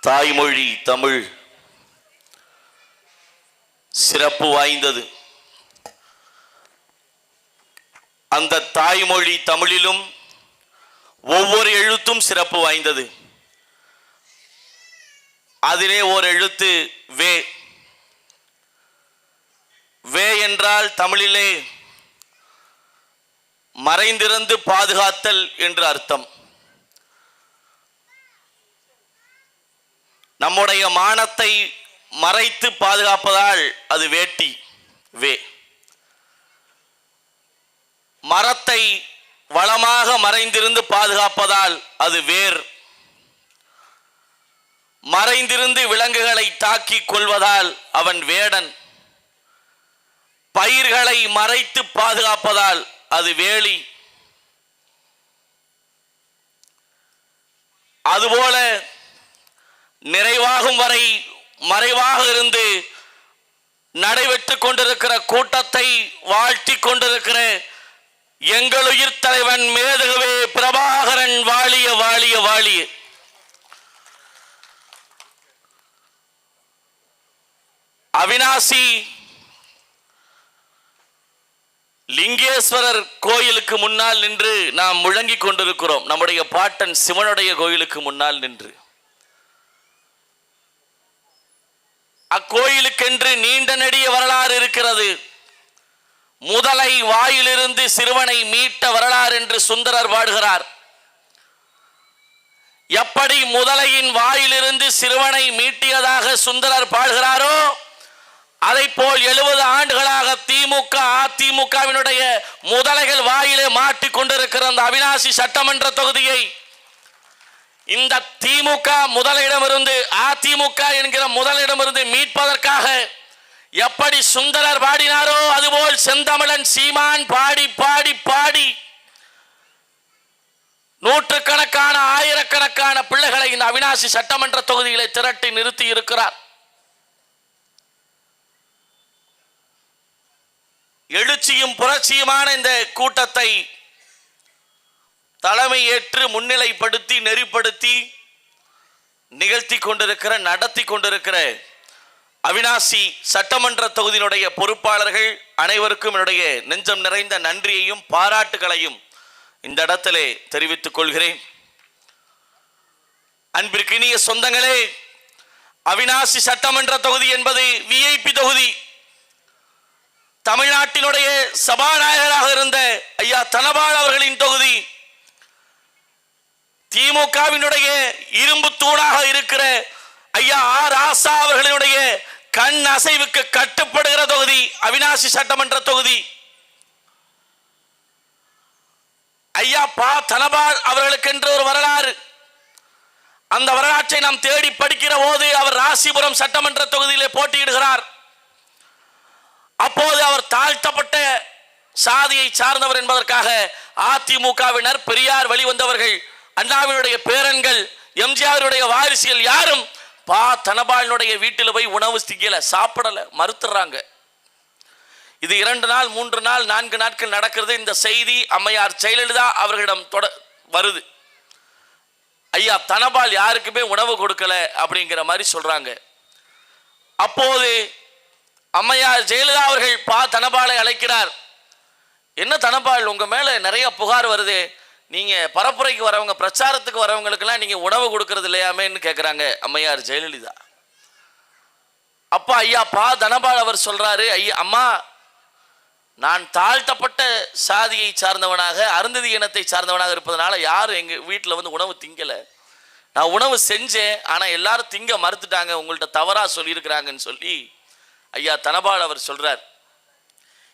தாய்மொழி தமிழ் சிறப்பு வாய்ந்தது. அந்த தாய்மொழி தமிழிலும் ஒவ்வொரு எழுத்தும் சிறப்பு வாய்ந்தது. அதிலே ஒரு எழுத்து வே. வே என்றால் தமிழிலே மறைந்திருந்து பாதுகாத்தல் என்று அர்த்தம். நம்முடைய மானத்தை மறைத்து பாதுகாப்பதால் அது வேட்டி வே. மரத்தை வளமாக மறைந்திருந்து பாதுகாப்பதால் அது வேர். மறைந்திருந்து விலங்குகளை தாக்கி கொள்வதால் அவன் வேடன். பயிர்களை மறைத்து பாதுகாப்பதால் அது வேலி. அதுபோல நிறைவாகும் வரை மறைவாக இருந்து நடைபெற்றுக் கொண்டிருக்கிற கூட்டத்தை வாழ்த்தி கொண்டிருக்கிற எங்கள் உயிர் தலைவன் மேதகவே பிரபாகரன் வாழிய வாழிய வாழிய. அவிநாசி லிங்கேஸ்வரர் கோயிலுக்கு முன்னால் நின்று நாம் முழங்கிக் கொண்டிருக்கிறோம். நம்முடைய பாட்டன் சிவனுடைய கோயிலுக்கு முன்னால் நின்று. அக்கோயிலுக்கென்று நீண்ட நெடிய வரலாறு இருக்கிறது. முதலை வாயிலிருந்து சிறுவனை மீட்ட வரலாறு என்று சுந்தரர் பாடுகிறார். எப்படி முதலையின் வாயிலிருந்து சிறுவனை மீட்டியதாக சுந்தரர் பாடுகிறாரோ அதை போல் 70 ஆண்டுகளாக திமுக அதிமுகவினுடைய முதலைகள் வாயிலே மாட்டிக் கொண்டிருக்கிற அந்த அவிநாசி சட்டமன்ற தொகுதியை இந்த திமுக முதலிடமிருந்து அதிமுக என்கிற முதலிடமிருந்து மீட்பதற்காக எப்படி சுந்தரர் பாடினாரோ அதுபோல் செந்தமிழன் சீமான் பாடி பாடி பாடி நூற்றுக்கணக்கான ஆயிரக்கணக்கான பிள்ளைகளை இந்த அவிநாசி சட்டமன்ற தொகுதிகளை திரட்டி நிறுத்தி இருக்கிறார். எழுச்சியும் புரட்சியுமான இந்த கூட்டத்தை தலைமை ஏற்று முன்னிலைப்படுத்தி நெறிப்படுத்தி நிகழ்த்தி கொண்டிருக்கிற நடத்தி கொண்டிருக்கிற அவிநாசி சட்டமன்ற தொகுதியினுடைய பொறுப்பாளர்கள் அனைவருக்கும் என்னுடைய நெஞ்சம் நிறைந்த நன்றியையும் பாராட்டுகளையும் இந்த இடத்திலே தெரிவித்துக் கொள்கிறேன். அன்பிற்கினிய சொந்தங்களே, அவிநாசி சட்டமன்ற தொகுதி என்பது விஐபி தொகுதி. தமிழ்நாட்டினுடைய சபாநாயகராக இருந்த ஐயா தனபால் அவர்களின் தொகுதி. திமுகவினுடைய இரும்பு தூணாக இருக்கிற ஐயா ஆர் ராசா அவர்களுடைய கண் அசைவுக்கு கட்டுப்படுகிற தொகுதி அவிநாசி சட்டமன்ற தொகுதி. ஐயா பா தனபால் அவர்களுக்கென்று ஒரு வரலாறு. அந்த வரலாற்றை நாம் தேடி படிக்கிற போது அவர் ராசிபுரம் சட்டமன்ற தொகுதியிலே போட்டியிடுகிறார். அப்போது அவர் தாழ்த்தப்பட்ட சாதியை சார்ந்தவர் என்பதற்காக அதிமுகவினர், பெரியார் வெளிவந்தவர்கள், அண்ணாவினுடைய பேரன்கள், எம்ஜிஆருடைய வாரிசுகள் யாரும் பா தனபாலினுடைய வீட்டில் போய் உணவு திங்கல, சாப்பிடல, மறுத்துறாங்க. இது 2 நாள் 3 நாள் 4 நாட்கள் நடக்கிறது. இந்த செய்தி அம்மையார் ஜெயலலிதா அவர்களிடம் வருது. ஐயா தனபால் யாருக்குமே உணவு கொடுக்கல அப்படிங்கிற மாதிரி சொல்றாங்க. அப்போது அம்மையார் ஜெயலலிதா அவர்கள் பா தனபாலை அழைக்கிறார். என்ன தனபால், உங்க மேல நிறைய புகார் வருது, நீங்க பரப்புரைக்கு வரவங்க, பிரச்சாரத்துக்கு வரவங்களுக்கெல்லாம் நீங்க உணவு கொடுக்கறது இல்லையாமேன்னு கேட்குறாங்க அம்மையார் ஜெயலலிதா. அப்பா ஐயா பா தனபால் அவர் சொல்றாரு, ஐயா அம்மா, நான் தாழ்த்தப்பட்ட சாதியை சார்ந்தவனாக, அருந்ததி இனத்தை சார்ந்தவனாக இருப்பதனால யாரும் எங்க வீட்டில் வந்து உணவு திங்கல. நான் உணவு செஞ்சேன், ஆனா எல்லாரும் திங்க மறுத்துட்டாங்க, உங்கள்கிட்ட தவறா சொல்லியிருக்கிறாங்கன்னு சொல்லி ஐயா தனபால் அவர் சொல்றார்.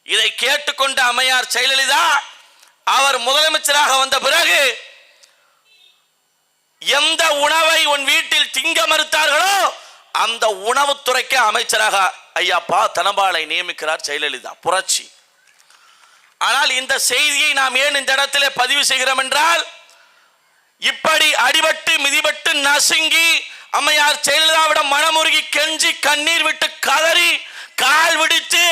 இதை கேட்டுக்கொண்ட அம்மையார் ஜெயலலிதா அவர் முதலமைச்சராக வந்த பிறகு எந்த உணவை உன் வீட்டில் திங்க மறுத்தார்களோ அந்த உணவுத்துறைக்கு அமைச்சராக ஐயா பா தனபாலை நியமிக்கிறார் ஜெயலலிதா. புரட்சி. ஆனால் இந்த செய்தியை நாம் ஏன் இந்த இடத்திலே பதிவு செய்கிறோம் என்றால், இப்படி அடிபட்டு மிதிபட்டு நசுங்கி அம்மையார் ஜெயலலிதாவிடம் மனமுருகி கெஞ்சி கண்ணீர் விட்டு கதறி கால் விடுத்து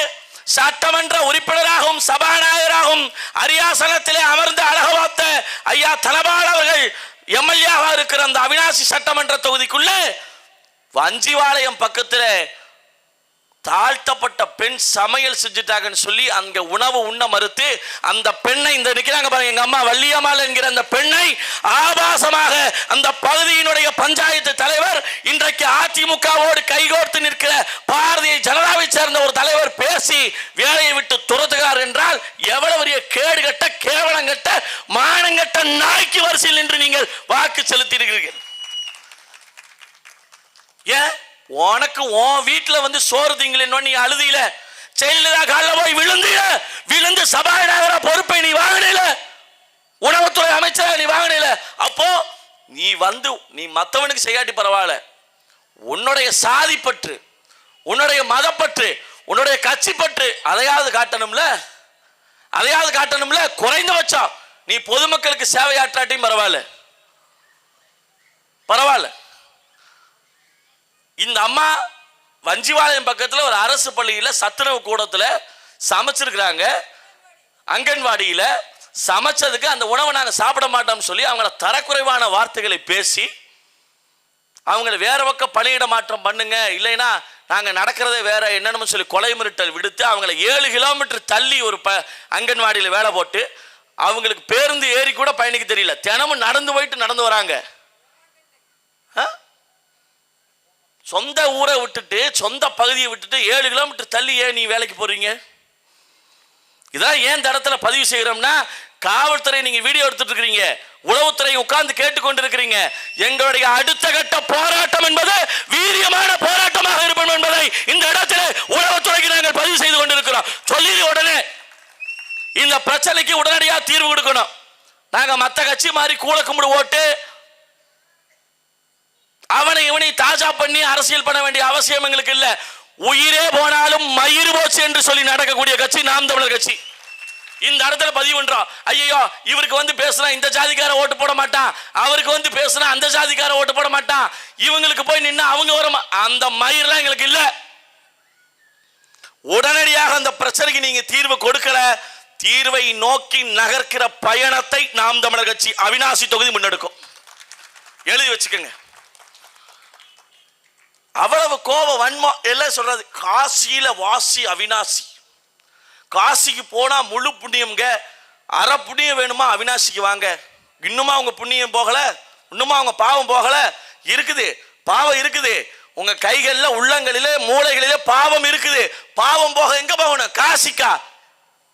சட்டமன்ற உறுப்பினராகவும் சபாநாயகராகவும் அரியாசனத்திலே அமர்ந்து அழகு பார்த்த ஐயா தனபால் அவர்கள் எம்எல்ஏவாக இருக்கிற அந்த அவிநாசி சட்டமன்ற தொகுதிக்குள்ளே வஞ்சிவாளையம் பக்கத்தில் தாழ்த்தப்பட்ட பெண் சமையல் செஞ்சுட்டாங்கன்னு சொல்லி அங்க உணவு உண்ண மறுத்து அந்த பெண்ணை இந்த நிக்கிறாங்க பாருங்க, எங்க அம்மா வள்ளியம்மாள் என்கிற அந்த பெண்ணை ஆபாசமாக அந்த பகுதியினுடைய பஞ்சாயத்து தலைவர், இன்றைக்கு அதிமுகவோடு கைகோர்த்து நிற்கிற பாரதிய ஜனதாவை சேர்ந்த ஒரு தலைவர் பேசி வேலையை விட்டு துரத்துகிறார் என்றால் எவ்வளவு பெரிய கேடுகட்ட கேவலங்கட்ட மானங்கட்ட நாய்க்கு வரிசையில் நின்று நீங்கள் வாக்கு செலுத்தியிருக்கிறீர்கள். ஏன் உனக்கு உன் வீட்டுல வந்து சோறு திங்களேன்னு நீ அழுதியில, ஜெயலலிதா காலில் போய் விழுந்து சபாநாயகர பொறுப்பை நீ வாங்கினீல, உணவுத்துறை அமைச்சர் நீ வாங்கினீல. அப்போ நீ வந்து நீ மற்றவனுக்கு செய்யாட்டி பரவாயில்ல, உன்னுடைய சாதி பற்று, உன்னுடைய மதப்பற்று, உன்னுடைய கட்சி பற்று அதையாவது காட்டணும்ல. குறைந்தபட்சம் நீ பொதுமக்களுக்கு சேவையாற்றாட்டியும் பரவாயில்ல. இந்த அம்மா வஞ்சிவாளையம் பக்கத்தில் ஒரு அரசு பள்ளியில் சத்துணவு கூடத்தில் சமைச்சிருக்கிறாங்க. அங்கன்வாடியில் சமைச்சதுக்கு அந்த உணவை நாங்கள் சாப்பிட மாட்டோம்னு சொல்லி அவங்கள தரக்குறைவான வார்த்தைகளை பேசி அவங்களை வேற பக்கம் பணியிட மாற்றம் பண்ணுங்க, இல்லைன்னா நாங்கள் நடக்கிறதே வேற என்னன்னு சொல்லி கொலை மிரட்டல் விடுத்து அவங்கள 7 கிலோமீட்டர் தள்ளி ஒரு அங்கன்வாடியில் வேலை போட்டு அவங்களுக்கு பேருந்து ஏறி கூட பயணிக்க தெரியல, தினமும் நடந்து வராங்க. சொந்த ஊரை விட்டுட்டு சொந்த பகுதியை விட்டுட்டு 7 கிலோமீட்டர் தள்ளி ஏன் நீ வேலைக்கு போறீங்க? இதான் ஏன் தடத்துல பதிவு செய்கிறோம்னா, காவல்துறை நீங்க வீடியோ எடுத்துட்டு இருக்கிறீங்க, உளவுத்துறை உட்கார்ந்து கேட்டுக்கொண்டு இருக்கிறீங்க. எங்களுடைய அடுத்த கட்ட போராட்டம் என்பது வீரியமான போராட்டமாக இருப்போம் என்பதை இந்த இடத்துல உளவுத்துறைக்கு நாங்கள் பதிவு செய்து கொண்டிருக்கிறோம். சொல்லி உடனே இந்த பிரச்சனைக்கு உடனடியாக தீர்வு கொடுக்கணும். நாங்க மற்ற கட்சி மாதிரி கூல கும்பிடு ஓட்டு அவனை இவனை தாஜா பண்ணி அரசியல் பண்ண வேண்டிய அவசியம் எங்களுக்கு இல்ல. உயிரே போனாலும் மயிர் போச்சு என்று சொல்லி நடக்கக்கூடிய கட்சி நாம் தமிழர் கட்சி. இந்த இடத்துல பதிவு பண்றோம். ஐயோ இவருக்கு வந்து பேசுனா இந்த ஜாதிக்கார ஓட்டு போட மாட்டான், அவருக்கு வந்து பேசுனா அந்த ஜாதிக்கார ஓட்டு போட மாட்டான், இவங்களுக்கு போய் நின்னா அவங்க வரும், அந்த மயிரெல்லாம் எங்களுக்கு இல்ல. உடனடியாக அந்த பிரச்சனைக்கு நீங்க தீர்வு கொடுக்கல, தீர்வை நோக்கி நகர்க்கிற பயணத்தை நாம் தமிழர் கட்சி அவிநாசி தொகுதி முன்னெடுக்கும். எழுதி வச்சுக்கோங்க. அவ்வளவு கோபம் வன்மம் எல்லாம் சொல்றது. காசியில வாசி அவிநாசி, காசிக்கு போனா முழு புண்ணியம்ங்க, அரை புண்ணியம் வேணுமா அவிநாசிக்கு வாங்க. இன்னுமா உங்க புண்ணியம் போகல, இன்னுமா உங்க பாவம் போகல, இருக்குது பாவம் இருக்குது. உங்க கைகளில உள்ளங்களிலே மூளைகளிலே பாவம் இருக்குது. பாவம் போக எங்க போகணும்? காசிக்கா?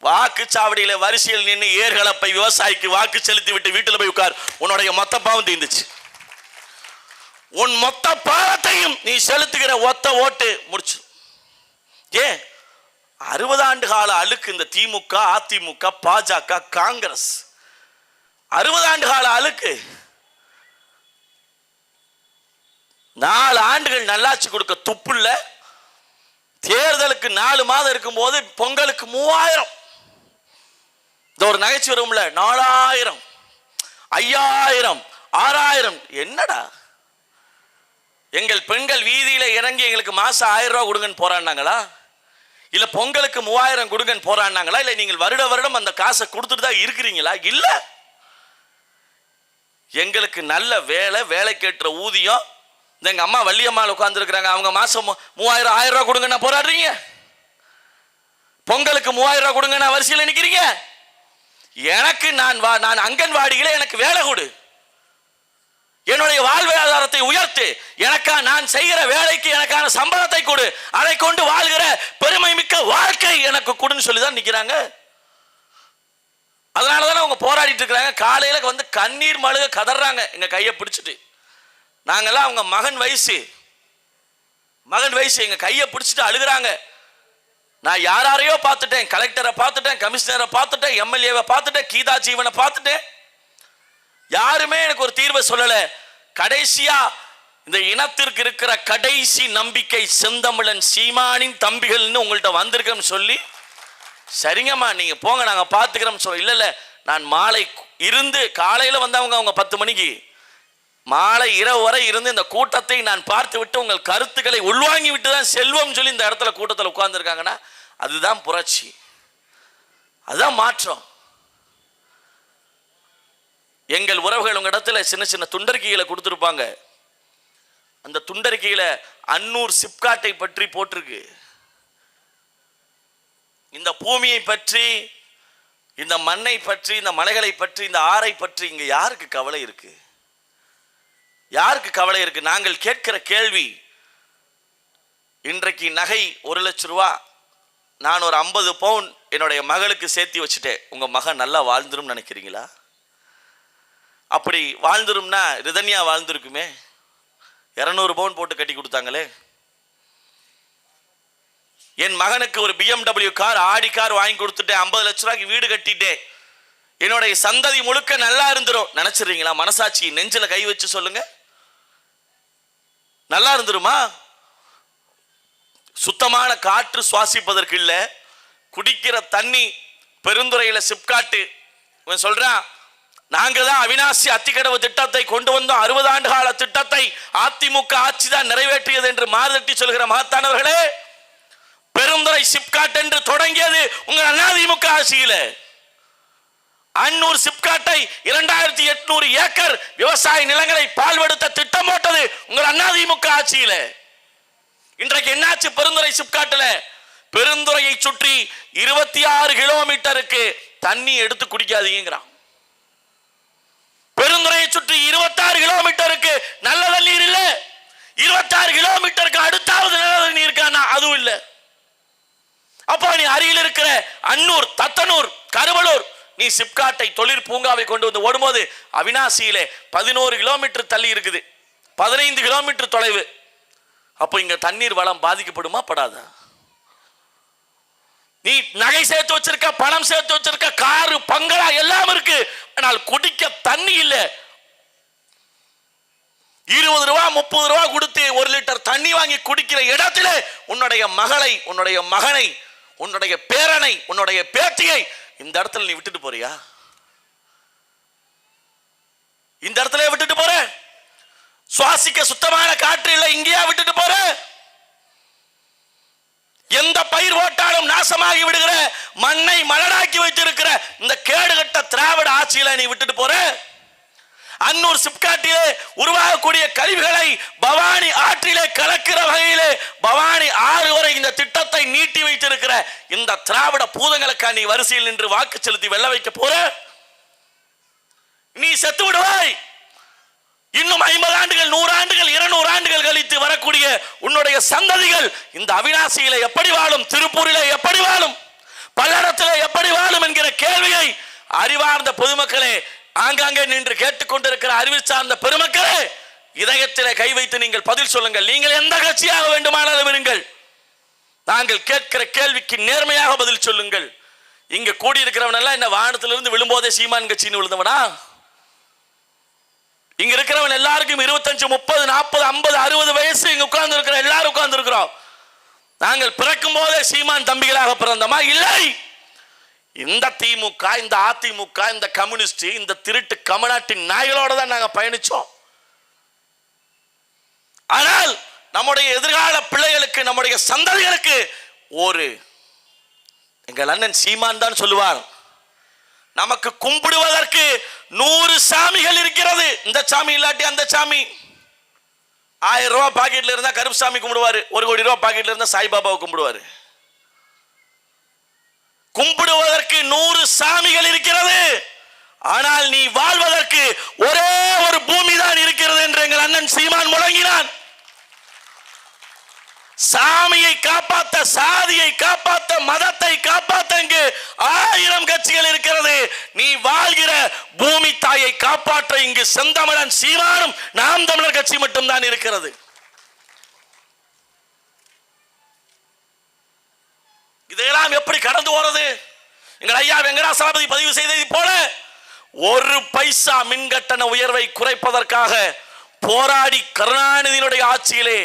வாக்குச்சாவடியில வரிசையில் நின்று ஏர்களப்பை விவசாயிக்கு வாக்கு செலுத்தி விட்டு வீட்டில் போய் உட்கார், உன்னுடைய மொத்த பாவம் தீர்ந்துச்சு. உன் மொத்த பாவத்தையும் நீ செலுத்துகிற ஒத்த ஓட்டு முடிச்சு. ஏன் 60 ஆண்டு கால அழுக்கு இந்த திமுக, அதிமுக, பாஜக, காங்கிரஸ் 60 ஆண்டு கால அழுக்கு. 4 ஆண்டுகள் நல்லாட்சி கொடுக்க துப்புள்ள, தேர்தலுக்கு 4 மாதம் இருக்கும் போது பொங்கலுக்கு 3000, இந்த ஒரு நகைச்சுவை வரும்ல, 4000, 5000, 6000. என்னடா எங்கள் பெண்கள் வீதியில இறங்கி எங்களுக்கு மாசம் 1000 ரூபாய் கொடுங்கன்னு போராடினாங்களா? இல்ல பொங்கலுக்கு 3000 கொடுங்கன்னு போராடினாங்களா? இல்ல நீங்கள் வருட வருடம் அந்த காசை கொடுத்துட்டு தான் இருக்கிறீங்களா? இல்ல, எங்களுக்கு நல்ல வேலை, வேலைக்கேற்ற ஊதியம். எங்க அம்மா வள்ளியம்மாள் உட்கார்ந்து இருக்கிறாங்க, அவங்க மாசம் 3000 1000 ரூபாய் கொடுங்க நான் போராடுறீங்க. பொங்கலுக்கு 3000 ரூபாய் கொடுங்க நான் வரிசையில் நிற்கிறீங்க. எனக்கு நான் அங்கன்வாடியில எனக்கு வேலை கொடு, என்னுடைய வாழ்வாதாரத்தை உயர்த்து, எனக்கா நான் செய்கிற வேலைக்கு எனக்கான சம்பளத்தை கொடு, அதை கொண்டு வாழ்கிற பெருமை மிக்க வாழ்க்கை எனக்கு கொடுன்னு சொல்லிதான் நிக்கிறாங்க. அதனாலதான் அவங்க போராடிட்டு இருக்கிறாங்க. காலையில வந்து கண்ணீர் மழுக கதறாங்க எங்க கையை பிடிச்சிட்டு. நாங்கெல்லாம் அவங்க மகன் வயசு எங்க கையை பிடிச்சிட்டு அழுகிறாங்க. நான் யாரையோ பார்த்துட்டேன், கலெக்டரை பார்த்துட்டேன், கமிஷனரை பார்த்துட்டேன், எம்எல்ஏவை பார்த்துட்டேன், கீதா ஜீவனை பார்த்துட்டேன், யாருமே எனக்கு ஒரு தீர்வை சொல்லல. கடைசியா இந்த இனத்திற்கு இருக்கிற கடைசி நம்பிக்கை செந்தமிழன் சீமானின் தம்பிகள்னு உங்கள்கிட்ட வந்திருக்கேன்னு சொல்லி, சரிங்கம்மா நீங்க போங்க நாங்க பார்த்துக்கிறோம் சொல்ல. இல்ல நான் மாலை இருந்து காலையில வந்தவங்க அவங்க 10 மணிக்கு மாலை இரவு வரை இருந்து இந்த கூட்டத்தை நான் பார்த்து விட்டு உங்கள் கருத்துக்களை உள்வாங்கி விட்டு தான் செல்வம் சொல்லி இந்த இடத்துல கூட்டத்தில் உட்கார்ந்து இருக்காங்கன்னா அதுதான் புரட்சி, அதுதான் மாற்றம். எங்கள் உறவுகள் உங்க இடத்துல சின்ன சின்ன துண்டறிக்கைகளை கொடுத்துருப்பாங்க. அந்த துண்டறிக்கையில அன்னூர் சிப்காட்டை பற்றி போட்டிருக்கு. இந்த பூமியை பற்றி, இந்த மண்ணை பற்றி, இந்த மலைகளை பற்றி, இந்த ஆறை பற்றி இங்க யாருக்கு கவலை இருக்கு? யாருக்கு கவலை இருக்கு? நாங்கள் கேட்கிற கேள்வி, இன்றைக்கு நகை 1 லட்சம் ரூபா, நான் ஒரு 50 பவுன் என்னுடைய மகளுக்கு சேர்த்து வச்சுட்டேன், உங்க மகன் நல்லா வாழ்ந்துரும் நினைக்கிறீங்களா? அப்படி வாழ்ந்துரும்னா ரிதன்யா வாழ்ந்துருக்குமே, 200 பவுன் போட்டு கட்டி கொடுத்தாங்களே. என் மகனுக்கு ஒரு BMW கார், ஆடி கார் வாங்கி கொடுத்துட்டேன், 50 லட்சம் ரூபாய்க்கு வீடு கட்டிட்டேன், என்னுடைய சந்ததி முழுக்க நல்லா இருந்துரும் நினைச்சிருக்கீங்களா? மனசாட்சி நெஞ்சில கை வச்சு சொல்லுங்க, நல்லா இருந்துருமா? சுத்தமான காற்று சுவாசிப்பதற்கு இல்ல, குடிக்கிற தண்ணி பெருந்துறையில சிப்காட்டு சொல்றான், நாங்க தான் அவினாசி அத்திக்கடவு திட்டத்தை கொண்டு வந்தோம், 60 ஆண்டு கால திட்டத்தை அதிமுக ஆட்சி தான் நிறைவேற்றியது என்று மாறுதட்டி சொல்கிற மகத்தானவர்களே, பெருந்துறை சிப்காட் என்று தொடங்கியது உங்கள் அதிமுக ஆட்சியில. அன்னூர் சிப்காட்டை 2800 ஏக்கர் விவசாய நிலங்களை பால்வெடுத்த திட்டம் போட்டது உங்கள் அதிமுக ஆட்சியில. இன்றைக்கு என்னாச்சு பெருந்துறை சிப்காட்டுல? பெருந்துறையை சுற்றி 26 கிலோமீட்டருக்கு தண்ணி எடுத்து குடிக்காதீங்கிறான். பெருந்துறையை சுற்றி 26 கிலோமீட்டருக்கு நல்ல தண்ணீர் இல்ல, 26 கிலோமீட்டருக்கு அடுத்தாவது நல்ல தண்ணீர் இருக்கானா? அதுவும் இல்ல. அப்போ நீ அருகில் இருக்கிற அன்னூர், தத்தனூர், கருவலூர், நீ சிப்காட்டை தொழிற் பூங்காவை கொண்டு வந்து ஓடும்போது அவினாசியிலே 11 கிலோமீட்டர் தள்ளி இருக்குது, 15 கிலோமீட்டர் தொலைவு. அப்போ இங்க தண்ணீர் வளம் பாதிக்கப்படுமா படாதா? நீ நகை சேர்த்து வச்சிருக்க, பணம் சேர்த்து வச்சிருக்க, காரு, பங்களா எல்லாம் இருக்கு, ஆனால் குடிக்க தண்ணி இல்ல. 20 ரூபா 30 ரூபா கொடுத்து 1 லிட்டர் தண்ணி வாங்கி குடிக்கிற இடத்துல உன்னுடைய மகளை, உன்னுடைய மகனை, உன்னுடைய பேரனை, உன்னுடைய பேத்தியை இந்த இடத்துல நீ விட்டுட்டு போறியா? இந்த இடத்துல விட்டுட்டு போற? சுவாசிக்க சுத்தமான காற்று இல்லை, இங்கேயா விட்டுட்டு போற? எந்த பயிர் ஓட்டாலும் நாசமாகி விடுகிற, மண்ணை மலடாக்கி வைத்திருக்கிற இந்த கேடுகட்ட திராவிட ஆட்சியில நீ விட்டுட்டு போற? அன்னூர் சிப்காட்டிலே உருவாகக்கூடிய கழிவுகளை பவானி ஆற்றிலே கலக்கிற வகையிலே பவானி ஆறு வரை இந்த திட்டத்தை நீட்டி வைத்திருக்கிற இந்த திராவிட பூதங்களுக்கா நீ வரிசையில் நின்று வாக்கு செலுத்தி வெல்ல வைக்க போற? நீ செத்து விடுவாய். இன்னும் 50 ஆண்டுகள், 100 ஆண்டுகள், 200 ஆண்டுகள் கழித்து வரக்கூடிய உன்னுடைய சந்ததிகள் இந்த அவினாசியில எப்படி வாழும், திருப்பூரிலே எப்படி வாழும், பல்லடத்திலே எப்படி வாழும் என்கிற கேள்வியை அறிவார்ந்த பொதுமக்களே, ஆங்காங்கே நின்று கேட்டுக்கொண்டிருக்கிற அறிவு சார்ந்த பெருமக்களே, இதயத்திலே கை வைத்து நீங்கள் பதில் சொல்லுங்கள். நீங்கள் எந்த கட்சியாக வேண்டுமானாலும் இருங்கள், நாங்கள் கேட்கிற கேள்விக்கு நேர்மையாக பதில் சொல்லுங்கள். இங்க கூடியிருக்கிறவன் எல்லாம் என்ன வானத்திலிருந்து விழும்போதே சீமான் கட்சின்னு விழுந்தவனா? இங்க இருக்கிறவன் எல்லாருக்கும் 25, 30, 40, 50, 60 வயசு. இங்க உட்கார்ந்து இருக்கிற எல்லாரும் உட்கார்ந்து இருக்கிறோம். நாங்கள் பிறக்கும் போதே சீமான் தம்பிகளாக பிறந்தோமா? இல்லை. இந்த திமுக, இந்த அதிமுக, இந்த கம்யூனிஸ்ட், இந்த திருட்டு கமநாட்டின் நாய்களோட தான் நாங்க பயணிச்சோம். ஆனால் நம்முடைய எதிர்கால பிள்ளைகளுக்கு, நம்முடைய சந்ததிகளுக்கு ஒரு எங்கள் அண்ணன் சீமான் தான் சொல்லுவார், நமக்கு கும்பிடுவதற்கு 100 சாமிகள் இருக்கிறது. இந்த சாமி இல்லாட்டி அந்த சாமி. 1000 ரூபாய் பாக்கெட்ல இருந்தா கருப்பு சாமி கும்பிடுவாரு, 1 கோடி ரூபாய் பாக்கெட்ல இருந்தா சாய்பாபாவை கும்பிடுவாரு. கும்பிடுவதற்கு 100 சாமிகள் இருக்கிறது, ஆனால் நீ வாழ்வதற்கு ஒரே ஒரு பூமி தான் இருக்கிறது என்று எங்கள் அண்ணன் சீமான் முழங்கினான். சாமியை காப்பாற்ற, சாதியை காப்பாற்ற, மதத்தை காப்பாற்ற இங்கு 1000 கட்சிகள் இருக்கிறது. நீ வாழ்கிற பூமி தாயை காப்பாற்ற இங்கு செந்தமிழன் சீமானும் நாம் தமிழர் கட்சி மட்டும்தான் இருக்கிறது. இதையெல்லாம் எப்படி கடந்து போறது? எங்கள் ஐயா வெங்கடாசலபதி பதிவு செய்ததை போல 1 பைசா மின்கட்டண உயர்வை குறைப்பதற்காக போராடி கருணாநிதியினுடைய ஆட்சியிலே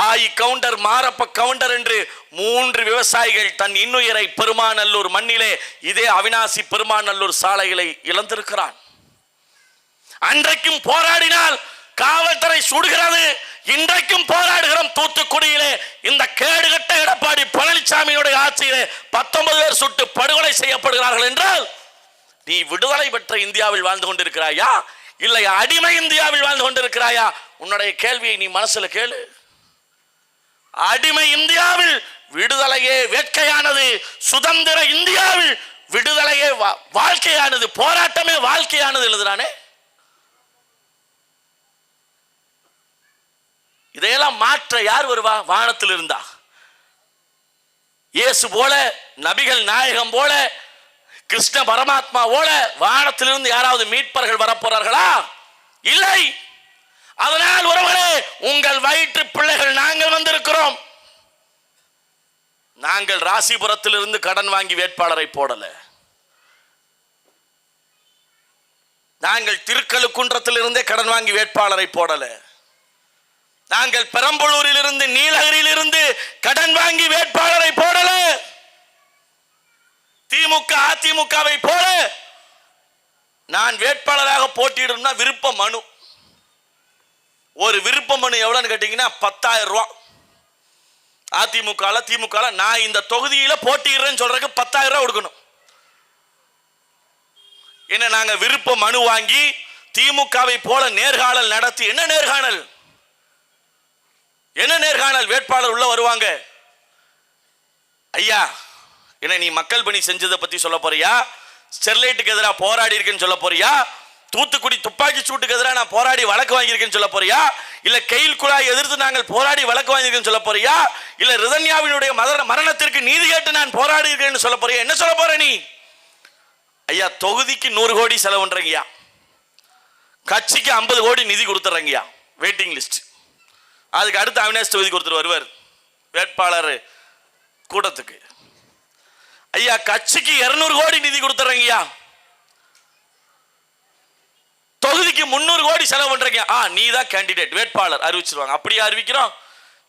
ஆயி கவுண்டர், மாரப்ப கவுண்டர் என்று 3 விவசாயிகள் தன் இன்னுயிரை பெருமாநல்லூர் மண்ணிலே, இதே அவினாசி பெருமாநல்லூர் சாலைகளை இழந்திருக்கிறான். அன்றைக்கும் போராடினால் காவல்துறை சுடுகிறது, இன்றைக்கும் போராடுகிறோம். தூத்துக்குடியிலே இந்த கேடுகட்ட எடப்பாடி பழனிசாமியுடைய ஆட்சியிலே 19 பேர் சுட்டு படுகொலை செய்யப்படுகிறார்கள் என்றால் நீ விடுதலை பெற்ற இந்தியாவில் வாழ்ந்து கொண்டிருக்கிறாயா? இல்லை அடிமை இந்தியாவில் வாழ்ந்து கொண்டிருக்கிறாயா? உன்னுடைய கேள்வியை நீ மனசுல கேளு. அடிமை இந்தியாவில் விடுதலையே வேட்கையானது, சுதந்திர இந்தியாவில் விடுதலையே வாழ்க்கையானது, போராட்டமே வாழ்க்கையானது எழுதுறானே. இதையெல்லாம் மாற்ற யார் வருவா? வானத்தில் இருந்தா இயேசு போல, நபிகள் நாயகம் போல, கிருஷ்ண பரமாத்மா போல வானத்திலிருந்து யாராவது மீட்பர்கள் வரப்போறார்களா? இல்லை. அதனால் உறவுகளே, உங்கள் வயிற்று பிள்ளைகள் நாங்கள் வந்திருக்கிறோம். நாங்கள் ராசிபுரத்திலிருந்து கடன் வாங்கி வேட்பாளரை போடல. நாங்கள் திருக்கழுக்குன்றத்திலிருந்தே கடன் வாங்கி வேட்பாளரை போடல. நாங்கள் பெரம்பலூரில் இருந்து, நீலகிரியில் இருந்து கடன் வாங்கி வேட்பாளரை போடல. திமுக அதிமுகவை போல நான் வேட்பாளராக போட்டியிடணும்னா விருப்ப மனு. ஒரு விருப்ப மனு எவ்வளவுன்னு கேட்டீங்கன்னா 10,000 ரூபாய். அதிமுக திமுக நான் இந்த தொகுதியில போட்டியிடுறேன்னு சொல்றதுக்கு 10,000 ரூபாய் கொடுக்கணும். என்ன நாங்க விருப்ப மனு வாங்கி திமுகவை போல நேர்காணல் நடத்தி, என்ன நேர்காணல்? என்ன நேர்காணல்? வேட்பாளர் உள்ள வருவாங்க. ஐயா, என்ன நீ மக்கள் பணி செஞ்சதை பத்தி சொல்ல போறியா? ஸ்டெர்லைட்டுக்கு எதிராக போராடி இருக்கேன்னு சொல்ல போறியா? தூத்துக்குடி துப்பாக்கி சூட்டுக்கு எதிராக நான் போராடி வழக்கு வாங்கியிருக்கேன்னு சொல்ல போறியா? இல்ல கெயில் குழாய் எதிர்த்து நாங்கள் போராடி வழக்கு வாங்கியிருக்கேன்னு சொல்ல போறியா? இல்ல ரிதன்யாவினுடைய மரணத்திற்கு நீதி கேட்டு நான் போராடி இருக்கேன்னு சொல்ல போறியா? என்ன சொல்ல போற நீ? ஐயா, தொகுதிக்கு 100 கோடி செலவுன்றீங்கயா, கட்சிக்கு 50 கோடி நிதி கொடுத்துறீங்கயா, வெயிட்டிங் லிஸ்ட். அதுக்கு அடுத்து அவினாஷ் தொகுதி கொடுத்துட்டு வருவார் வேட்பாளர் கூட்டத்துக்கு. ஐயா, கட்சிக்கு 200 கோடி நிதி கொடுத்துறீங்கயா, தொகுதிக்கு 300 கோடி செலவு பண்றீங்க. நீ தான் கேண்டிடேட், வேட்பாளர் அறிவிச்சிருவாங்க. அப்படியே அறிவிக்கிறோம்.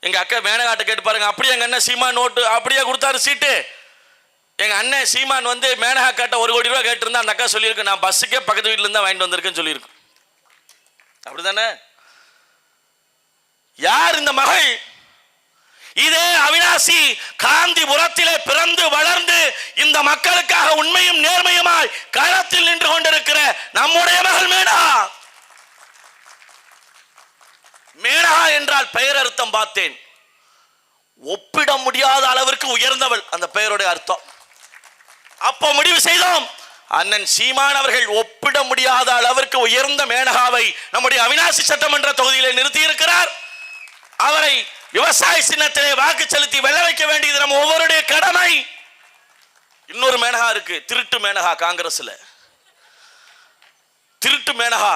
எங்க அக்கா மேனகாட்ட கேட்டு பாருங்க. அப்படியே எங்க அண்ணன் சீமான் நோட்டு அப்படியே கொடுத்தாரு சீட்டு. எங்க அண்ணன் சீமான் வந்து மேனகா காட்ட 1 கோடி ரூபாய் கேட்டிருந்தா அந்த அக்கா சொல்லியிருக்கு, நான் பஸ்ஸுக்கே பக்கத்து வீட்டுல இருந்தா வாங்கிட்டு வந்திருக்கேன்னு சொல்லியிருக்கு. அப்படித்தானே? யார் இந்த மகள்? இதே அவினாசி காந்திபுரத்திலே பிறந்து வளர்ந்து இந்த மக்களுக்காக உண்மையும் நேர்மையுமாய் களத்தில் நின்று கொண்டிருக்கிற நம்முடைய மகள் மேனகா. மேனகா என்றால் பெயர் அர்த்தம் பார்த்தேன், ஒப்பிட முடியாத அளவிற்கு உயர்ந்தவள் அந்த பெயருடைய அர்த்தம். அப்போ முடிவு செய்தோம், அண்ணன் சீமான் அவர்கள் ஒப்பிட முடியாத அளவிற்கு உயர்ந்த மேனகாவை நம்முடைய அவினாசி சட்டமன்ற தொகுதியிலே நிறுத்தி இருக்கிறார். அவரை விவசாய சின்னத்திலே வாக்கு செலுத்தி வெல்ல வைக்க வேண்டியது நம்ம ஒவ்வொருடைய கடமை. இன்னொரு மேனகா இருக்கு, திருட்டு மேனகா. காங்கிரஸ்ல திருட்டு மேனகா.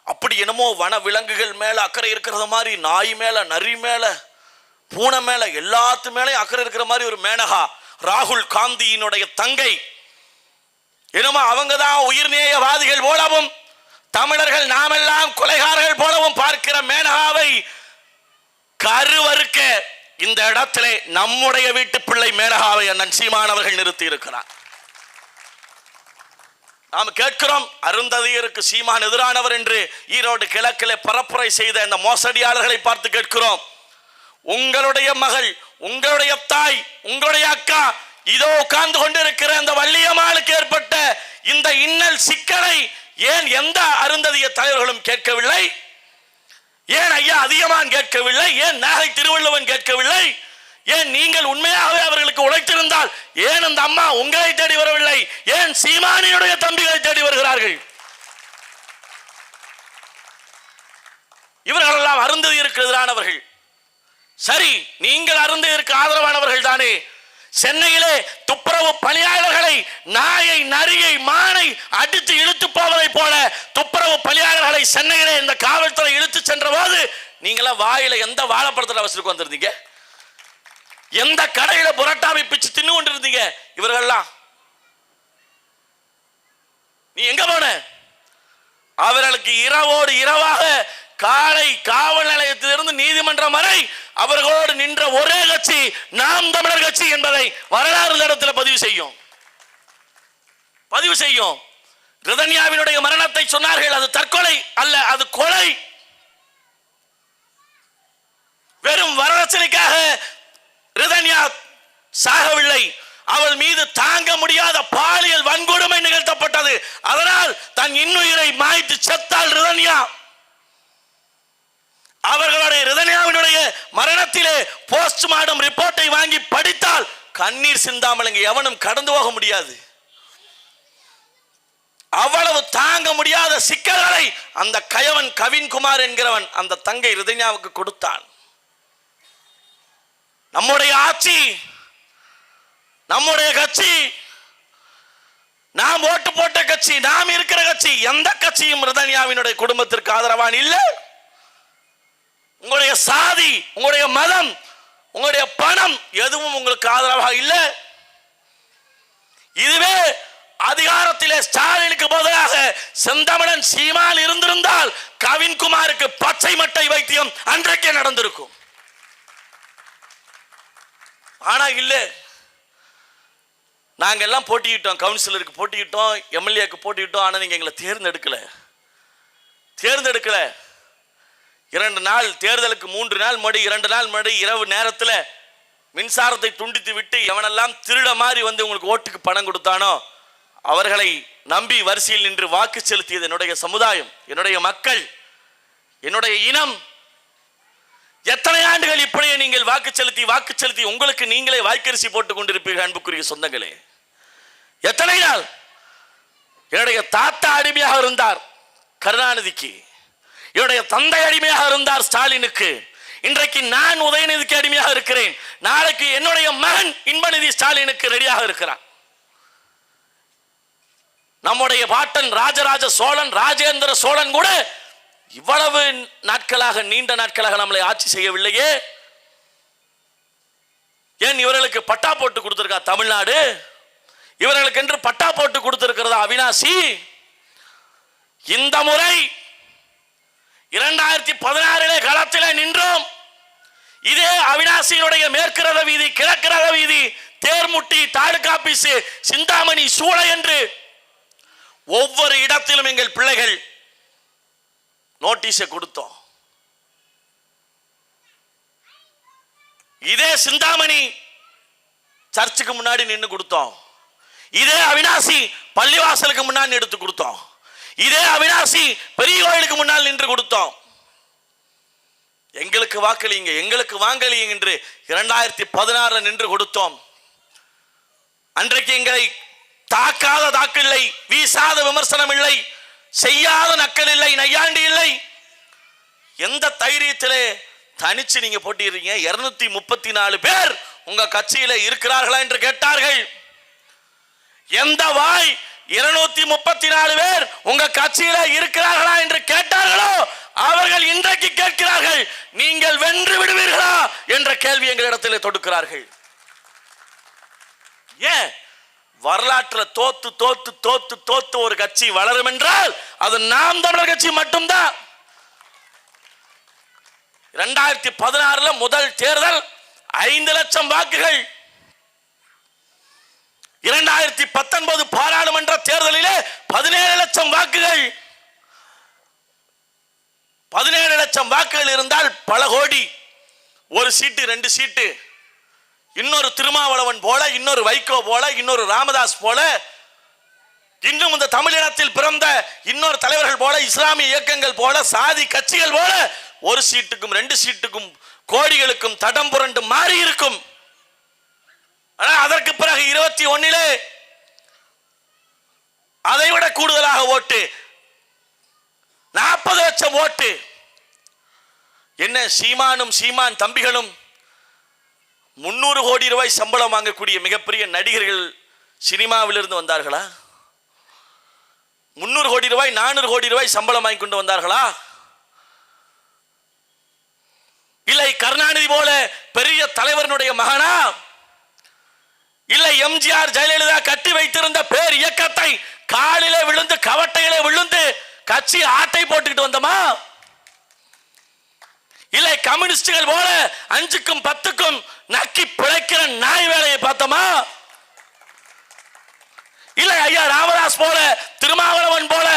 அப்படி என்னமோ வன விலங்குகள் மேல அக்கறை இருக்கிறது மாதிரி, நாய் மேல, நரி மேல, பூனை மேல, எல்லாத்து மேலே அக்கறை இருக்கிற மாதிரி ஒரு மேனகா. ராகுல் காந்தியினுடைய தங்கை. என்னமோ அவங்கதான் உயிர்நேயவாதிகள் போலவும் தமிழர்கள் நாமெல்லாம் கொலைகாரர்கள் போலவும் பார்க்கிற மேனகாவை கருவறுக்க இந்த இடத்திலே நம்முடைய வீட்டு பிள்ளை மேனகாவை அண்ணன் சீமான் அவர்கள் நிறுத்தி இருக்கிறார். நாம் கேட்கிறோம், அருந்ததியருக்கு சீமான் எதிரானவர் என்று ஈரோடு கிழக்கிலே பரப்புரை செய்த இந்த மோசடியாளர்களை பார்த்து கேட்கிறோம், உங்களுடைய மகள், உங்களுடைய தாய், உங்களுடைய அக்கா இதோ உட்கார்ந்து கொண்டிருக்கிற இந்த வள்ளியம்மாளுக்கு ஏற்பட்ட இந்த இன்னல் சிக்கலை ஏன் எந்த அருந்ததிய தலைவர்களும் கேட்கவில்லை? ஏன் ஐயா அதிகமான் கேட்கவில்லை? ஏன் நாகை திருவள்ளுவன் கேட்கவில்லை? ஏன் நீங்கள் உண்மையாகவே அவர்களுக்கு உழைத்திருந்தால் ஏன் அந்த அம்மா உங்களை தேடி வரவில்லை? ஏன் சீமானியுடைய தம்பிகளை தேடி வருகிறார்கள்? இவர்களெல்லாம் அருந்ததியருக்கு எதிரானவர்கள். சரி, நீங்கள் அருந்ததியருக்கு ஆதரவானவர்கள் தானே. சென்னையிலே துப்புரவு பணியாளர்களை, நாயை, நரியை, மானை அடித்து இழுத்து போவதை போல துப்புரவு பணியாளர்களை சென்னையிலே இந்த காவல்துறை இழுத்து சென்ற போது நீங்களாம் வாயில எந்த வாழைப்பழத்தில் அவசருக்கு வந்திருந்தீங்க? எந்த கடையில புரட்டாவை பிச்சு தின்னு கொண்டிருந்தீங்க? இவர்கள்லாம் நீ எங்க போன? அவர்களுக்கு இரவோடு இரவாக காலை காவல் நிலையத்திலிருந்து நீதிமன்றம் வரை அவர்களோடு நின்ற ஒரே கட்சி நாம் தமிழர் கட்சி என்பதை வரலாறு இடத்தில் பதிவு செய்யும். ரிதன்யாவினுடைய மரணத்தை சொன்னார்கள், அது தற்கொலை அல்ல, அது கொலை. வெறும் வரதட்சணைக்காக ரிதன்யா சாகவில்லை, அவள் மீது தாங்க முடியாத பாலியல் வன்கொடுமை நிகழ்த்தப்பட்டது. அதனால் தன் இன்னுயிரை மாய்த்து செத்தால் ரிதன்யா. அவர்களுடைய ரிதன்யாவினுடைய மரணத்திலே போஸ்ட்மார்டம் ரிப்போர்ட்டை வாங்கி படித்தால் கண்ணீர் சிந்தாமல் இங்கு எவனும் கடந்து போக முடியாது. அவ்வளவு தாங்க முடியாத சிக்கல்களை அந்த கயவன் கவின்குமார் என்கிறவன் அந்த தங்கை ரிதன்யாவுக்கு கொடுத்தான். நம்முடைய ஆட்சி, நம்முடைய கட்சி, நாம் ஓட்டு போட்ட கட்சி, நாம் இருக்கிற கட்சி, எந்த கட்சியும் ரிதன்யாவினுடைய குடும்பத்திற்கு ஆதரவான் இல்லை. உங்களுடைய சாதி, உங்களுடைய மதம், உங்களுடைய பணம் எதுவும் உங்களுக்கு ஆதரவாக இல்லை. இதுவே அதிகாரத்திலே ஸ்டாலினுக்கு பதிலாக செந்தமிழன் சீமான் இருந்திருந்தால் கவின்குமாருக்கு பச்சை மட்டை வைத்தியம் அன்றைக்கே நடந்திருக்கும். ஆனா இல்ல, நாங்க எல்லாம் போட்டியிட்டோம், கவுன்சிலருக்கு போட்டியிட்டோம், எம்எல்ஏக்கு போட்டியிட்டோம். ஆனா நீங்க எங்களை தேர்ந்தெடுக்கல. 2 நாள் தேர்தலுக்கு 3 நாள் முன்னாடி 2 நாள் முன்னாடி இரவு நேரத்தில் மின்சாரத்தை துண்டித்து விட்டு எவனெல்லாம் திருட மாதிரி வந்து உங்களுக்கு ஓட்டுக்கு பணம் கொடுத்தானோ அவர்களை நம்பி வரிசையில் நின்று வாக்கு செலுத்தியது என்னுடைய சமுதாயம், என்னுடைய மக்கள், என்னுடைய இனம். எத்தனை ஆண்டுகள் இப்படியே நீங்கள் வாக்கு செலுத்தி உங்களுக்கு நீங்களே வாய்க்கரிசி போட்டுக் கொண்டிருப்பீர்கள் அன்புக்குரிய சொந்தங்களே. எத்தனை நாள்? என்னுடைய தாத்தா அடிமையாக இருந்தார் கருணாநிதிக்கு, என்னுடைய தந்தை அடிமையாக இருந்தார் ஸ்டாலினுக்கு, இன்றைக்கு நான் உதயநிதிக்கு அடிமையாக இருக்கிறேன், நாளைக்கு என்னுடைய மகன் இன்பநிதி ஸ்டாலினுக்கு ரெடியாக இருக்கிறான். நம்முடைய பாட்டன் ராஜராஜ சோழன், ராஜேந்திர சோழன் கூட இவ்வளவு நாட்களாக, நீண்ட நாட்களாக நம்மளை ஆட்சி செய்யவில்லையே. ஏன் இவர்களுக்கு பட்டா போட்டு கொடுத்திருக்கா தமிழ்நாடு? இவர்களுக்கு என்று பட்டா போட்டு கொடுத்திருக்கிறதா அவினாசி? இந்த முறை 2016 களத்திலே நின்றோம். இதே அவினாசியினுடைய மேற்கு ரத வீதி, கிழக்கு ரத வீதி, தேர்முட்டி, தாலுகா ஆபீஸ், சிந்தாமணி, சூளை என்று ஒவ்வொரு இடத்திலும் எங்கள் பிள்ளைகள் நோட்டீஸை கொடுத்தோம். இதே சிந்தாமணி சர்ச்சுக்கு முன்னாடி நின்று கொடுத்தோம். இதே அவினாசி பள்ளிவாசலுக்கு முன்னாடி எடுத்து கொடுத்தோம். இதே அவினாசி பெரிய கோயிலுக்கு முன்னால் நின்று கொடுத்தோம். எங்களுக்கு வாக்களிங்க, எங்களுக்கு வாக்களிங்க என்று 2016 நின்று கொடுத்தோம். அன்றைக்கு எங்களை தாக்காத தாக்கு இல்லை, வீசாத விமர்சனம் இல்லை, செய்யாத நக்கல் இல்லை, நையாண்டி இல்லை. எந்த தைரியத்திலே தனிச்சு நீங்க போட்டிடுறீங்க? 234 பேர் உங்க கட்சியில இருக்கிறார்களா என்று கேட்டார்கள். எந்த வாய் 234 பேர் உங்க கட்சியில இருக்கிறார்களா என்று கேட்டார்களோ அவர்கள் இன்றைக்கு கேட்கிறார்கள், நீங்கள் வென்று விடுவீர்களா என்ற கேள்வி எங்களிடத்தில் தொடுக்கிறார்கள். ஏன் வரலாற்றில் தோத்து தோத்து தோத்து தோத்து ஒரு கட்சி வளரும் என்றால் அது நாம் தமிழர் கட்சி மட்டும்தான். 2016 முதல் தேர்தல் 5 லட்சம் வாக்குகள். 2019 பாராளுமன்ற தேர்தலிலே 17 லட்சம் வாக்குகள். 17 லட்சம் வாக்குகள் இருந்தால் பல கோடி. ஒரு சீட்டு 2 சீட்டு, இன்னொரு திருமாவளவன் போல, இன்னொரு வைகோ போல, இன்னொரு ராமதாஸ் போல, இன்னும் இந்த தமிழினத்தில் பிறந்த இன்னொரு தலைவர்கள் போல, இஸ்லாமிய இயக்கங்கள் போல, சாதி கட்சிகள் போல ஒரு சீட்டுக்கும் 2 சீட்டுக்கும் கோடிகளுக்கும் தடம் புரண்டு மாறி இருக்கும். ஆனால் அதற்கு பிறகு 21 அதைவிட கூடுதலாக ஓட்டு, 40 லட்சம் ஓட்டு. என்ன சீமான் தம்பிகளும் 300 கோடி ரூபாய் சம்பளம் வாங்கக்கூடிய மிகப்பெரிய நடிகர்கள் சினிமாவிலிருந்து வந்தார்களா? 300 கோடி ரூபாய் 400 கோடி ரூபாய் சம்பளம் வாங்கி கொண்டு வந்தார்களா? இல்லை கருணாநிதி போல பெரிய தலைவனுடைய மகனா? இல்லை எம்ஜிஆர் ஜெயலலிதா கட்டி வைத்திருந்த பேர் இயக்கத்தை காலிலே விழுந்து கவட்டையிலே விழுந்து கட்சி ஆட்டை போட்டுக்கிட்டு வந்தோமா? இல்லை கம்யூனிஸ்டுகள் போல 5க்கும் 10க்கும் நக்கி பிழைக்கிற நாய் வேலையை பார்த்தோமா? இல்லை ஐயா ராமதாஸ் போல, திருமாவளவன் போல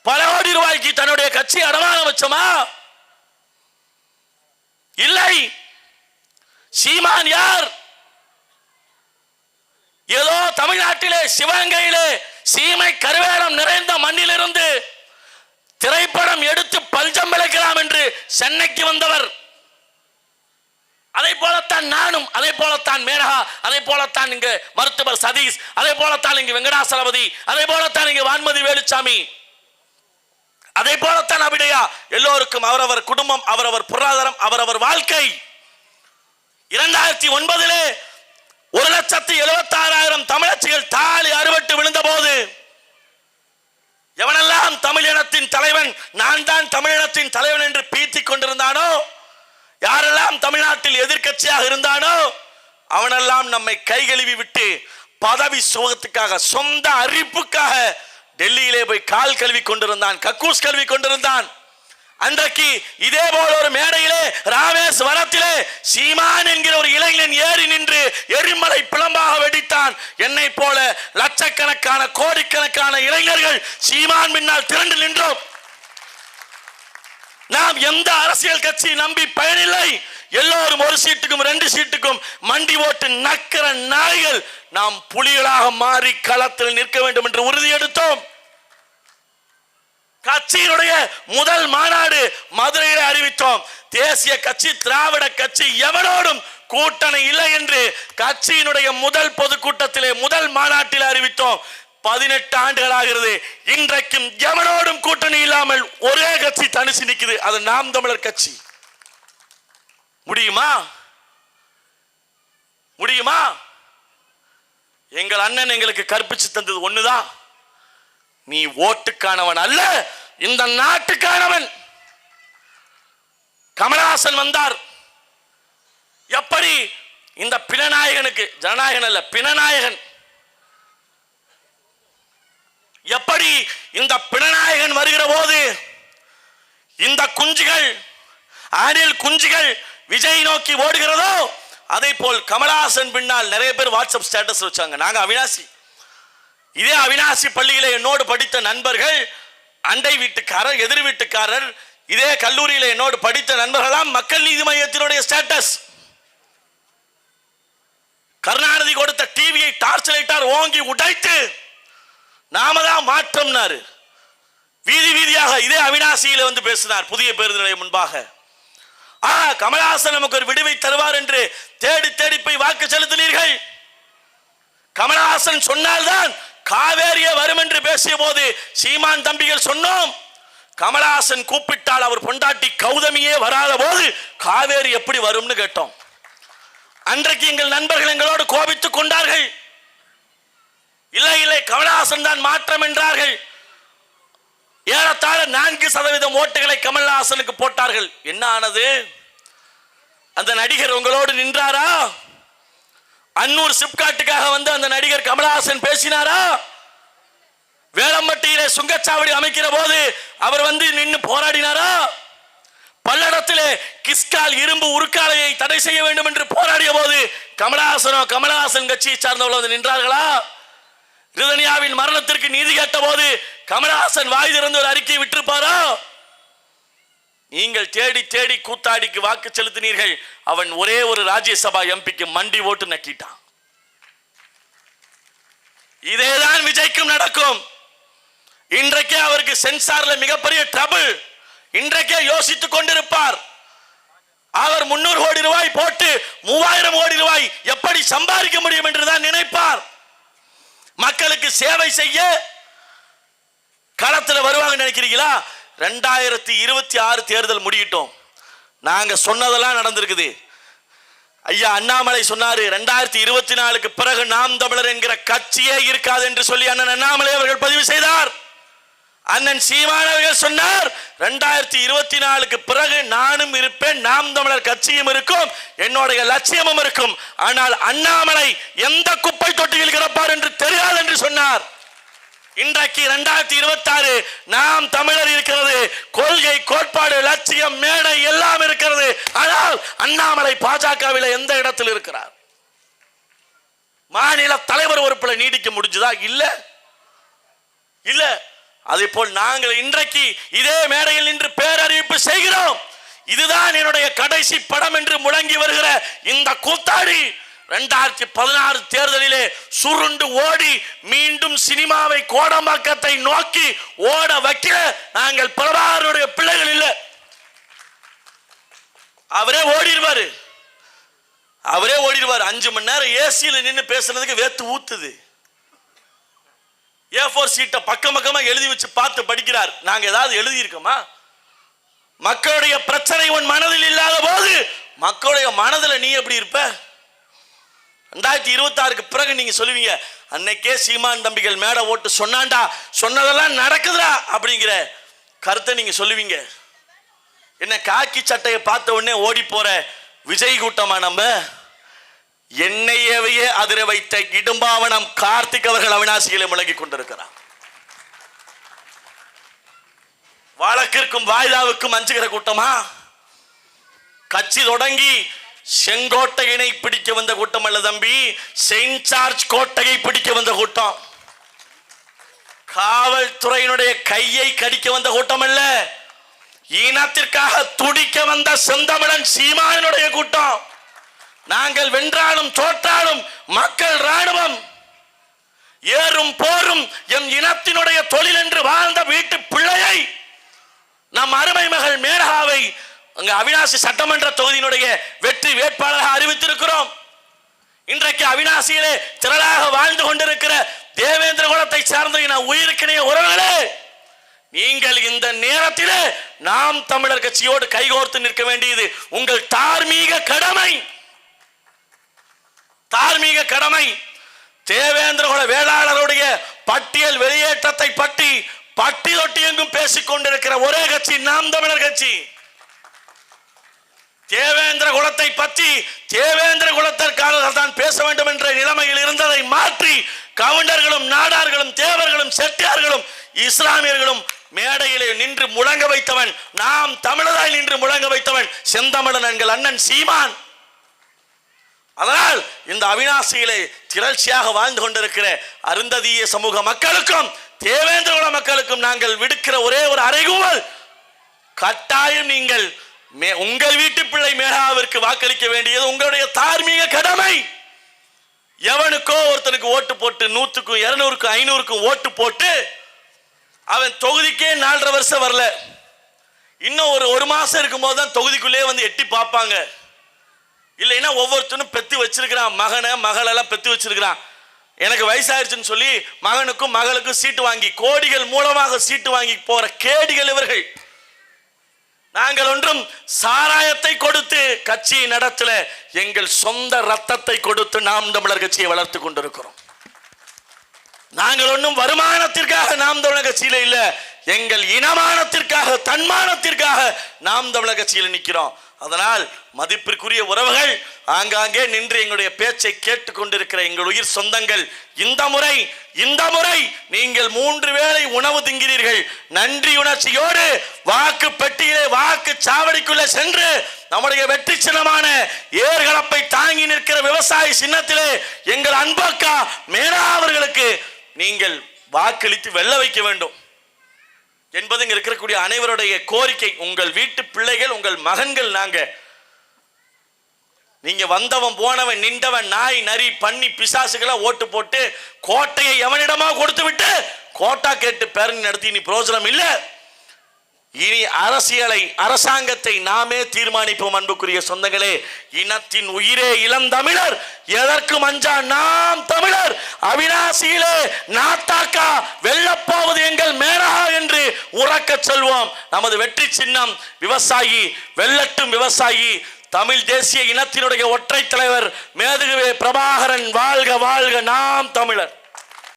பல கோடி ரூபாய்க்கு தன்னுடைய கட்சி அடமானம் வச்சோமா? இல்லை. சீமான் யார்? ஏதோ தமிழ்நாட்டிலே சிவகங்கையிலே சீமை கருவேலம் நிறைந்த மண்ணிலிருந்து திரைப்படம் எடுத்து பஞ்சம் விளைக்கலாம் என்று சென்னைக்கு வந்தவர். அதை போலத்தான் நானும், அதை போலத்தான் மேனகா, அதை போலத்தான் இங்கு மருத்துவர் சதீஷ், அதை போலத்தான் இங்கு வெங்கடாசலபதி, அதை போலத்தான் இங்கு வான்மதி வேலுச்சாமி, அதை போலத்தான் அபிடயா. எல்லோருக்கும் அவரவர் குடும்பம், அவரவர் பொருளாதாரம், அவரவர் வாழ்க்கை. 2009 1,76,000 தமிழச்சிகள் தாலி அறுபட்டு விழுந்த போது எவனெல்லாம் தமிழினத்தின் தலைவன், நான் தான் தமிழினத்தின் தலைவன் என்று பீத்திக் கொண்டிருந்தானோ, யாரெல்லாம் தமிழ்நாட்டில் எதிர்க்கட்சியாக இருந்தானோ அவனெல்லாம் நம்மை கைகழுவி விட்டு பதவி சுகத்துக்காக, சொந்த அறிப்புக்காக டெல்லியிலே போய் கால் கழுவி கொண்டிருந்தான், கக்கூஸ் கழுவி கொண்டிருந்தான். அன்றைக்கு இதே போல ஒரு மேடையிலே ராமேஸ்வரத்திலே சீமான் என்கிற ஒரு இளைஞன் ஏறி நின்று எரிமலை பிளம்பாக வெடித்தான். என்னை போல லட்சக்கணக்கான கோடிக்கணக்கான இளைஞர்கள் சீமான் பின்னால் திரண்டு நின்றோம். நாம் எந்த அரசியல் கட்சி நம்பி பயனில்லை. எல்லோரும் ஒரு சீட்டுக்கும் 2 சீட்டுக்கும் மண்டி ஓட்டு நக்கிற நாய்கள். நாம் புலிகளாக மாறி களத்தில் நிற்க வேண்டும் என்று உறுதி எடுத்தோம். கட்சியினுடைய முதல் மாநாடு மதுரையில் அறிவித்தோம். தேசிய கட்சி, திராவிட கட்சி எவனோடும் கூட்டணி இல்லை என்று கட்சியினுடைய முதல் பொதுக்கூட்டத்திலே, முதல் மாநாட்டில் அறிவித்தோம். 18 ஆண்டுகள் ஆகிறது. இன்றைக்கும் எவனோடும் கூட்டணி இல்லாமல் ஒரே கட்சி தனிச்சு நிற்குது, அது நாம் தமிழர் கட்சி. முடியுமா? முடியுமா? எங்கள் அண்ணன் எங்களுக்கு கற்பிச்சு தந்தது ஒண்ணுதான், நீ ஓட்டுக்கானவன் அல்ல, இந்த நாட்டுக்கானவன். கமலஹாசன் வந்தார். எப்படி இந்த பிணநாயகனுக்கு, ஜனநாயகன் அல்ல பிணநாயகன், எப்படி இந்த பிணநாயகன் வருகிற போது இந்த குஞ்சுகள், ஆணில் குஞ்சுகள் விஜய் நோக்கி ஓடுகிறதோ, அதே போல் கமலஹாசன் பின்னால் நிறைய பேர் வாட்ஸ்அப் ஸ்டேட்டஸ் வச்சாங்க. நாங்க அவினாசி, இதே அவினாசி பள்ளியில என்னோடு படித்த நண்பர்கள், அண்டை வீட்டுக்காரர், எதிர் வீட்டுக்காரர், இதே கல்லூரியில என்னோடு படித்த நண்பர்களாம் மக்கள் நீதி மையத்தினுடைய ஸ்டேட்டஸ். கருணாநிதி கொடுத்த டிவியை டார்ச் லைட்டார் ஓங்கி உடைத்து நாம தான் மாற்றம்னாரு. வீதி வீதியாக இதே அவினாசியில வந்து பேசினார் புதிய பேருந்து நிலையம் முன்பாக. கமலஹாசன் நமக்கு ஒரு விடுவை தருவார் என்று தேடி தேடி போய் வாக்கு செலுத்தினீர்கள். கமலஹாசன் சொன்னால்தான் காவேரியே வரும் என்று பேசிய போது சீமான் தம்பிகள் சொன்னோம், கமலஹாசன் கூப்பிட்டால் அவர் பொண்டாட்டி கௌதமியே வராத போது காவேரி எப்படி வரும்னு கேட்டோம். அன்றைக்கு எங்கள் நண்பர்கள் எங்களோடு கோபித்துக் கொண்டார்கள். இல்லை இல்லை கமலஹாசன் தான் மாற்றம் என்றார்கள். ஏறத்தாழ 4% ஓட்டுகளை கமலஹாசனுக்கு போட்டார்கள். என்ன ஆனது? அந்த நடிகர் உங்களோடு நின்றாரா? அன்னூர் சிப்காட்டுக்காக வந்து அந்த நடிகர் கமலஹாசன் பேசினாரா? வேளம்பட்டியிலே சுங்கச்சாவடி அமைக்கிற போது அவர் வந்து நின்று போராடினாரா? பல்லடத்திலே கிஸ்கால் இரும்பு உருக்காலையை தடை செய்ய வேண்டும் என்று போராடிய போது கமலஹாசன் கட்சியை சார்ந்தவர்கள் வந்து நின்றார்களா? ரிதன்யாவின் மரணத்திற்கு நீதி கேட்ட போது கமலஹாசன் வாய் திறந்து ஒரு அறிக்கையை விட்டிருப்பாரா? நீங்கள் தேடி தேடி கூத்தாடிக்கு வாக்கு செலுத்தினீர்கள். அவன் ஒரே ஒரு ராஜ்யசபா எம்பிக்கு மண்டி ஓட்டு நக்கிட்டான். இதேதான் விஜய்க்கும் நடக்கும். இன்றைக்கே அவருக்கு சென்சார்ல மிகப்பெரிய ட்ரபிள். இன்றைக்கே யோசித்துக் கொண்டிருப்பார். அவர் 300 கோடி ரூபாய் போட்டு 3000 கோடி ரூபாய் எப்படி சம்பாதிக்க முடியும் என்றுதான் நினைப்பார். மக்களுக்கு சேவை செய்ய களத்தில் வருவாங்க நினைக்கிறீங்களா? 2026 தேர்தல் முடியிட்டோம். நாங்க சொன்னதெல்லாம் நடந்திருக்குது. ஐயா அண்ணாமலை சொன்னாரு 2024க்கு பிறகு நாம் தமிழர் என்கிற கட்சியே இருக்காது என்று சொல்லி அண்ணன் அண்ணாமலை அவர்கள் பதிவு செய்தார். அண்ணன் சீமான் அவர்கள் சொன்னார் 2024க்கு பிறகு நானும் இருப்பேன், நாம் தமிழர் கட்சியும் இருக்கும், என்னுடைய லட்சியமும் இருக்கும். ஆனால் அண்ணாமலை எந்த குப்பை தொட்டியில் கிடப்பார் என்று தெரியாது என்று சொன்னார். இன்றைக்கு 2026 நாம் தமிழர் இருக்கிறது. கொள்கை, கோட்பாடு, லட்சியம், மேடை எல்லாம் இருக்கிறது. ஆனால் அண்ணாமலை பாஜகவில் எந்த இடத்தில் இருக்கிறார்? மாநில தலைவர் பொறுப்புல நீடிக்க முடிஞ்சதா? இல்ல இல்ல. அதே போல் நாங்கள் இன்றைக்கு இதே மேடையில் நின்று பேரறிவிப்பு செய்கிறோம். இதுதான் என்னுடைய கடைசி படம் என்று முழங்கி வருகிற இந்த கூத்தாடி 2016 தேர்தலிலே சுருண்டு ஓடி மீண்டும் சினிமாவை கோடம்பாக்கத்தை நோக்கி ஓட வைக்க நாங்கள் பிரபாகரனுடைய பிள்ளைகள் இல்லை. அவரே ஓடிடுவாரு. 5 மணி நேரம் ஏசியில நின்று பேசுறதுக்கு வேத்து ஊத்துது. A4 சீட்டை பக்கமா எழுதி வச்சு பார்த்து படிக்கிறார். நாங்க ஏதாவது எழுதி இருக்கோமா? மக்களுடைய பிரச்சனை உன் மனதில் இல்லாத போது மக்களுடைய மனதில் நீ எப்படி இருப்ப? 2026க்கு பிறகு நீங்க சொல்லுவீங்க, அன்னைக்கே சீமான் தம்பிகள் மேடை ஓட்டு சொன்னான்டா, சொன்னதெல்லாம் நடக்குதுடா அப்படிங்கிற கருத்தை நீங்க சொல்லுவீங்க. என்ன காக்கி சட்டையை பார்த்த உடனே ஓடி போற விஜய் கூட்டமா? நம்ம என்னையவையே அதிர வைத்த இடும்பாவனம் கார்த்திக் அவர்கள் அவிநாசிகளை முழங்கிக் கொண்டிருக்கிறார். வழக்கிற்கும் வாய்தாவுக்கும் அஞ்சுகிற கூட்டமா? கட்சி தொடங்கி செங்கோட்டையினை பிடிக்க வந்த கூட்டம் அல்ல தம்பி, செயின்ட் ஜார்ஜ் கோட்டையை பிடிக்க வந்த கூட்டம். காவல்துறையினுடைய கையை கடிக்க வந்த கூட்டம் அல்ல, ஈனத்திற்காக துடிக்க வந்த செந்தமிழன் சீமானுடைய கூட்டம். நாங்கள் வென்றாலும் தோற்றாலும் மக்கள் ராணுவம், ஏறும் போரும் எம் இனத்தினுடைய தொழில் என்று வாழ்ந்த வீட்டு பிள்ளையை, நம் அருமை மகள் மேனகாவை அங்க அவிநாசி சட்டமன்ற தொகுதியினுடைய வெற்றி வேட்பாளராக அறிவித்திருக்கிறோம். இன்றைக்கு அவிநாசியிலே திரளாக வாழ்ந்து கொண்டிருக்கிற தேவேந்திர குலத்தை சார்ந்த உயிருக்கிணைய உறவுகளே, நீங்கள் இந்த நேரத்திலே நாம் தமிழர் கட்சியோடு கைகோர்த்து நிற்க வேண்டியது உங்கள் தார்மீக கடமை. தேவேந்திர குல வேளாளருடைய பட்டியல் வெளியேற்றத்தை பற்றி பட்டியலொட்டி எங்கும் பேசிக் கொண்டிருக்கிற ஒரே கட்சி நாம் தமிழர் கட்சி. தேவேந்திர குலத்தை பற்றி தேவேந்திர குலத்திற்காக தான் பேச வேண்டும் என்ற நிலைமையில் இருந்ததை மாற்றி கவுண்டர்களும் நாடார்களும் தேவர்களும் செட்டியார்களும் இஸ்லாமியர்களும் மேடையிலே நின்று முழங்க வைத்தவன், நாம் தமிழராய் நின்று முழங்க வைத்தவன் செந்தமிழன் எங்கள் அண்ணன் சீமான். அதனால் இந்த அவிநாசியிலே திரட்சியாக வாழ்ந்து கொண்டிருக்கிற அருந்ததிய சமூக மக்களுக்கும் தேவேந்திர குல மக்களுக்கும் நாங்கள் விடுக்கிற ஒரே ஒரு அறைகூவல், கட்டாயம் நீங்கள் உங்கள் வீட்டு பிள்ளை மேகாவிற்கு வாக்களிக்க வேண்டியது உங்களுடைய தார்மீக கடமை. எவனுக்கோ ஒருத்தனுக்கு ஓட்டு போட்டு 100க்கும் 200க்கும் 500க்கும் ஓட்டு போட்டு அவன் தொகுதிக்கே 4.5 வருஷம் வரல, இன்னும் ஒரு மாசம் இருக்கும் போது தான் தொகுதிக்குள்ளே வந்து எட்டி பார்ப்பாங்க. இல்லைன்னா ஒவ்வொருத்தனும் பெத்து வச்சிருக்கிறான், மகளெல்லாம் பெத்து வச்சிருக்கிறான். எனக்கு வயசாயிருச்சுன்னு சொல்லி மகனுக்கும் மகளுக்கும் சீட்டு வாங்கி கோடிகள் மூலமாக சீட்டு வாங்கி போற கேடிகள் இவர்கள். நாங்கள் ஒன்றும் சாராயத்தை கொடுத்து கட்சியை நடத்தல, எங்கள் சொந்த ரத்தத்தை கொடுத்து நாம் தமிழர் கட்சியை வளர்த்து கொண்டிருக்கிறோம். நாங்கள் ஒன்றும் வருமானத்திற்காக நாம் தமிழர் கட்சியில இல்ல, எங்கள் இனமானத்திற்காக தன்மானத்திற்காக நாம் தமிழர் கட்சியில் நிற்கிறோம். அதனால் மதிப்பிற்குரிய உறவுகள், ஆங்காங்கே நின்று எங்களுடைய பேச்சை கேட்டுக் கொண்டிருக்கிற எங்கள் உயிர் சொந்தங்கள், இந்த முறை நீங்கள் 3 வேளை உணவு திங்கிறீர்கள். நன்றி உணர்ச்சியோடு வாக்கு பெட்டியிலே வாக்கு சாவடிக்குள்ளே சென்று நம்முடைய வெற்றி சின்னமான ஏர்கலப்பை தாங்கி நிற்கிற விவசாய சின்னத்திலே எங்கள் அன்பக்கா மேனா அவர்களுக்கு நீங்கள் வாக்களித்து வெல்ல வைக்க வேண்டும் என்பது இங்க இருக்கக்கூடிய அனைவருடைய கோரிக்கை. உங்கள் வீட்டு பிள்ளைகள், உங்கள் மகன்கள் நாங்க. நீங்க வந்தவன் போனவன் நின்றவன் நாய் நரி பன்னி பிசாசுகளை ஓட்டு போட்டு கோட்டையை எவனிடமா கொடுத்து விட்டு கோட்டா கேட்டு பேரணி நடத்தி நீ பிரயோஜனம் இல்லை. இனி அரசாங்கத்தை நாமே தீர்மானிப்போம். அன்புக்குரிய சொந்தங்களே, இனத்தின் உயிரே இளந்தமிழர், எதற்கும் அஞ்சா நாம் தமிழர். அவிநாசியிலே நாத்தாக்கா வெல்லப்போவது எங்கள் மேனகா என்று உறக்க சொல்வோம். நமது வெற்றி சின்னம் விவசாயி, வெல்லட்டும் விவசாயி. தமிழ் தேசிய இனத்தினுடைய ஒற்றை தலைவர் மேதகுவே பிரபாகரன் வாழ்க வாழ்க நாம் தமிழர்.